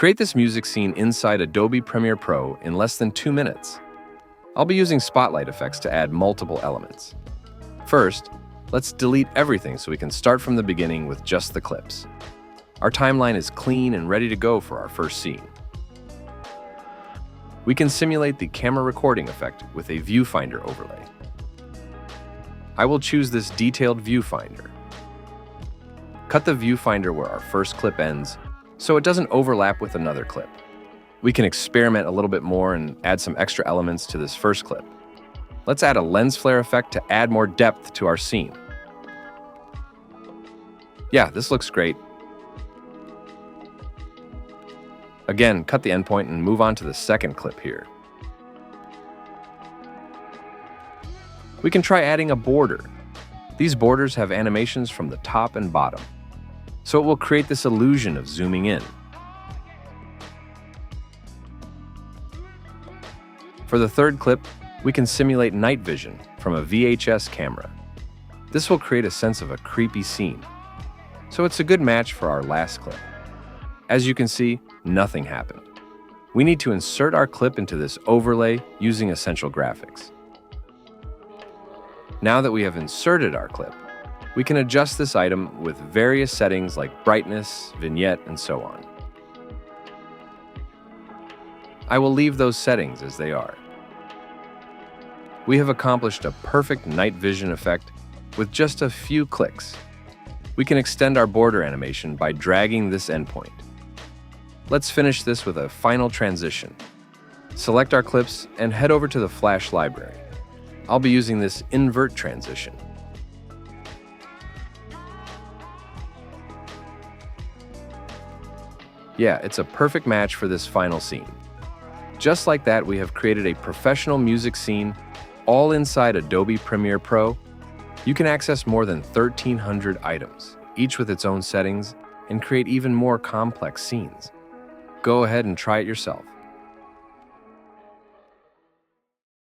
Create this music scene inside Adobe Premiere Pro in less than 2 minutes. I'll be using spotlight effects to add multiple elements. First, let's delete everything so we can start from the beginning with just the clips. Our timeline is clean and ready to go for our first scene. We can simulate the camera recording effect with a Viewfinder overlay. I will choose this detailed Viewfinder. Cut the Viewfinder where our first clip ends, so it doesn't overlap with another clip. We can experiment a little bit more and add some extra elements to this first clip. Let's add a lens flare effect to add more depth to our scene. Yeah, this looks great. Again, cut the endpoint and move on to the second clip here. We can try adding a border. These borders have animations from the top and bottom, so it will create this illusion of zooming in. For the third clip, we can simulate night vision from a VHS camera. This will create a sense of a creepy scene, so it's a good match for our last clip. As you can see, nothing happened. We need to insert our clip into this overlay using Essential Graphics. Now that we have inserted our clip, we can adjust this item with various settings like brightness, vignette, and so on. I will leave those settings as they are. We have accomplished a perfect night vision effect with just a few clicks. We can extend our border animation by dragging this endpoint. Let's finish this with a final transition. Select our clips and head over to the Flash library. I'll be using this invert transition. Yeah, it's a perfect match for this final scene. Just like that, we have created a professional music scene all inside Adobe Premiere Pro. You can access more than 1,300 items, each with its own settings, and create even more complex scenes. Go ahead and try it yourself.